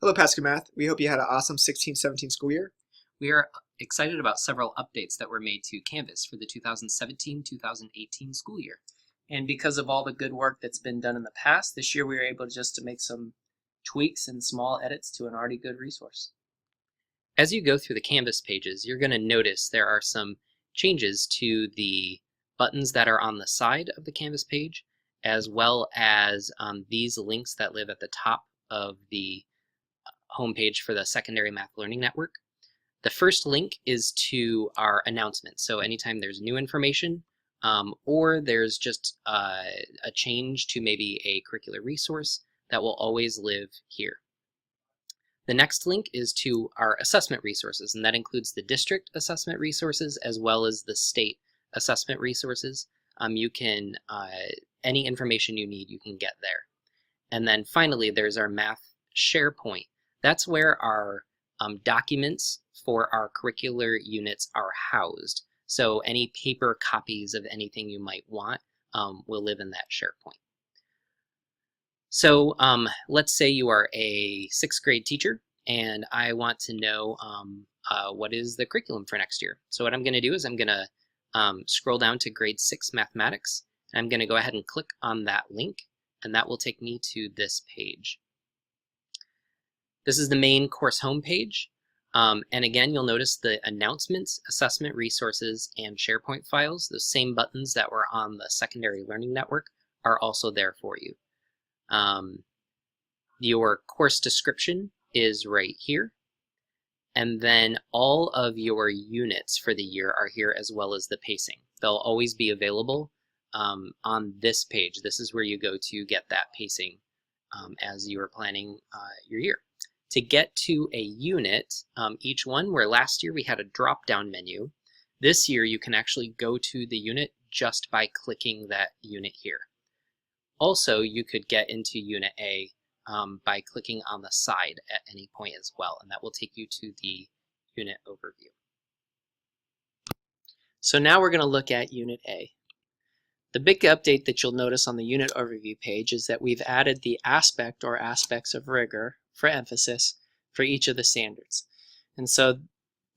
Hello, Pascal Math. We hope you had an awesome 16-17 school year. We are excited about several updates that were made to Canvas for the 2017-2018 school year. And because of all the good work that's been done in the past, this year we were able to make some tweaks and small edits to an already good resource. As you go through the Canvas pages, you're going to notice there are some changes to the buttons that are on the side of the Canvas page, as well as these links that live at the top of the homepage for the Secondary Math Learning Network. The first link is to our announcements. So anytime there's new information or there's just a change to maybe a curricular resource, that will always live here. The next link is to our assessment resources, and that includes the district assessment resources as well as the state assessment resources. Any information you need, you can get there. And then finally, there's our Math SharePoint. That's where our documents for our curricular units are housed. So any paper copies of anything you might want will live in that SharePoint. So let's say you are a 6th grade teacher and I want to know what is the curriculum for next year. So what I'm going to do is I'm going to scroll down to grade 6 mathematics, and I'm going to go ahead and click on that link, and that will take me to this page. This is the main course homepage. And again, you'll notice the announcements, assessment resources, and SharePoint files, those same buttons that were on the Secondary Learning Network, are also there for you. Your course description is right here. And then all of your units for the year are here, as well as the pacing. They'll always be available on this page. This is where you go to get that pacing as you are planning your year. To get to a unit, each one, where last year we had a drop-down menu, this year you can actually go to the unit just by clicking that unit here. Also, you could get into Unit A by clicking on the side at any point as well, and that will take you to the unit overview. So now we're going to look at Unit A. The big update that you'll notice on the unit overview page is that we've added the aspect or aspects of rigor for emphasis for each of the standards. And so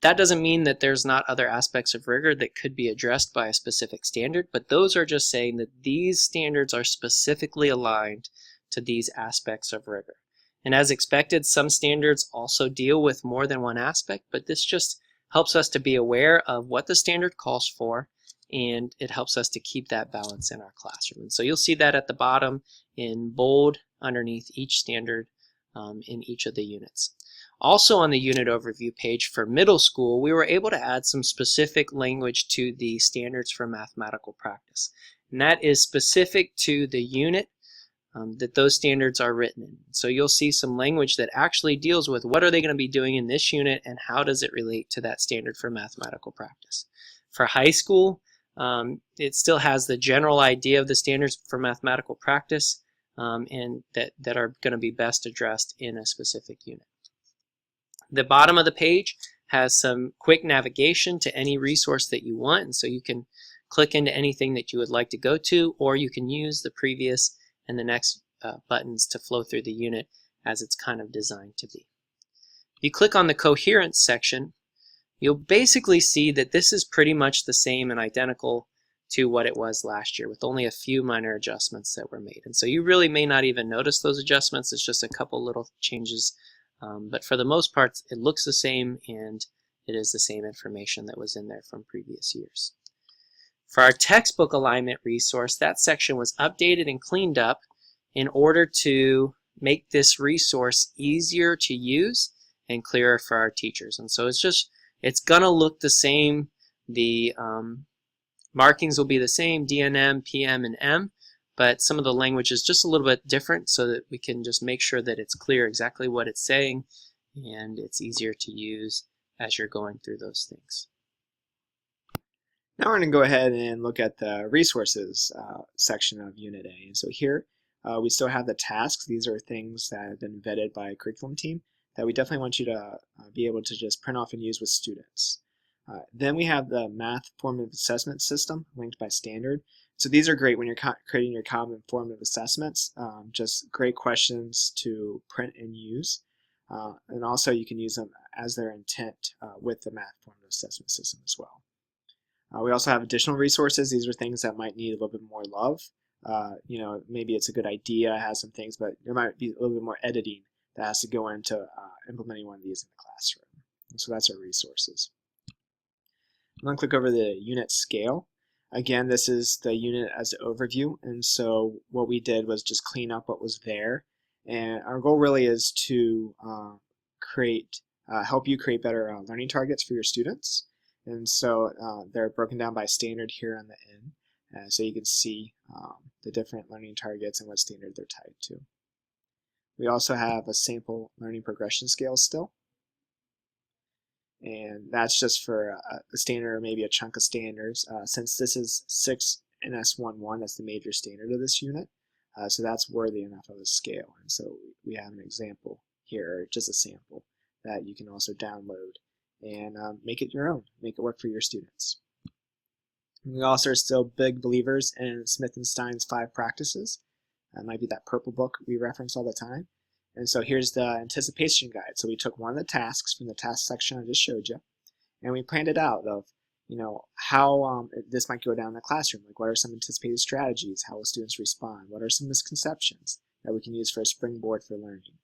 that doesn't mean that there's not other aspects of rigor that could be addressed by a specific standard, but those are just saying that these standards are specifically aligned to these aspects of rigor. And as expected, some standards also deal with more than one aspect, but this just helps us to be aware of what the standard calls for, and it helps us to keep that balance in our classroom. And so you'll see that at the bottom in bold underneath each standard in each of the units. Also on the unit overview page for middle school, we were able to add some specific language to the standards for mathematical practice. And that is specific to the unit that those standards are written in. So you'll see some language that actually deals with what are they going to be doing in this unit and how does it relate to that standard for mathematical practice. For high school, it still has the general idea of the standards for mathematical practice and that are going to be best addressed in a specific unit. The bottom of the page has some quick navigation to any resource that you want, and so you can click into anything that you would like to go to, or you can use the previous and the next buttons to flow through the unit as it's kind of designed to be. If you click on the coherence section, you'll basically see that this is pretty much the same and identical to what it was last year, with only a few minor adjustments that were made. And so you really may not even notice those adjustments. It's just a couple little changes, but for the most part it looks the same and it is the same information that was in there from previous years. For our textbook alignment resource, that section was updated and cleaned up in order to make this resource easier to use and clearer for our teachers. And so it's gonna look the same. The markings will be the same, DNM, PM, and M, but some of the language is just a little bit different so that we can just make sure that it's clear exactly what it's saying and it's easier to use as you're going through those things. Now we're going to go ahead and look at the resources section of Unit A. And so here we still have the tasks. These are things that have been vetted by a curriculum team that we definitely want you to be able to just print off and use with students. Then we have the math formative assessment system linked by standard. So these are great when you're creating your common formative assessments, just great questions to print and use. and also you can use them as their intent with the math formative assessment system as well. We also have additional resources. These are things that might need a little bit more love. Maybe it's a good idea, has some things, but there might be a little bit more editing that has to go into implementing one of these in the classroom. And so that's our resources. I'm going to click over the unit scale. Again, this is the unit as an overview, and so what we did was just clean up what was there. And our goal really is to help you create better learning targets for your students. And so they're broken down by standard here on the end, so you can see the different learning targets and what standard they're tied to. We also have a sample learning progression scale still. And that's just for a standard or maybe a chunk of standards. Since this is 6 NS11, that's the major standard of this unit. So that's worthy enough of a scale. And so we have an example here, or just a sample, that you can also download and make it your own, make it work for your students. And we also are still big believers in Smith and Stein's 5 practices. That might be that purple book we reference all the time. And so here's the anticipation guide. So we took one of the tasks from the task section I just showed you, and we planned it out of, how this might go down in the classroom. Like, what are some anticipated strategies? How will students respond? What are some misconceptions that we can use for a springboard for learning?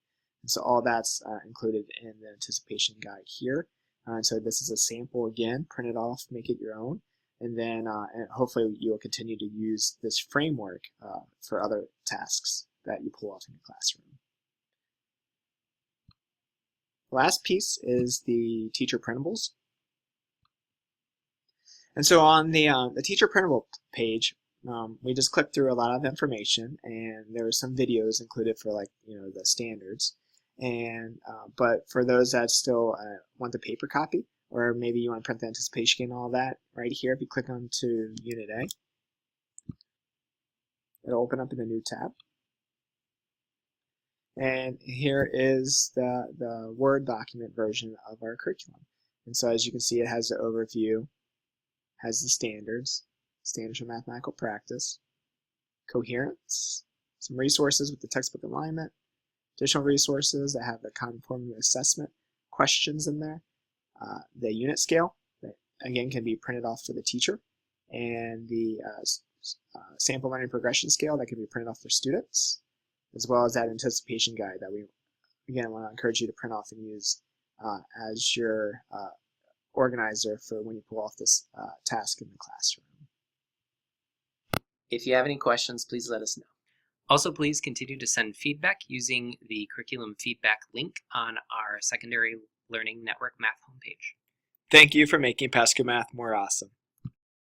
And so all that's included in the anticipation guide here. And so this is a sample again. Print it off, make it your own, and then and hopefully you'll continue to use this framework for other tasks that you pull off in your classroom. The last piece is the teacher printables. And so on the teacher printable page, we just clicked through a lot of information, and there were some videos included for the standards. And but for those that still want the paper copy, or maybe you want to print the anticipation and all that, right here, if you click onto Unit A, it'll open up in a new tab. And here is the Word document version of our curriculum. And so as you can see, it has the overview, has the standards for mathematical practice, coherence, some resources with the textbook alignment, additional resources that have the common formative assessment questions in there, the unit scale that again can be printed off for the teacher, and the sample learning progression scale that can be printed off for students, as well as that anticipation guide that we, again, want to encourage you to print off and use as your organizer for when you pull off this task in the classroom. If you have any questions, please let us know. Also, please continue to send feedback using the curriculum feedback link on our Secondary Learning Network Math homepage. Thank you for making PASCO Math more awesome.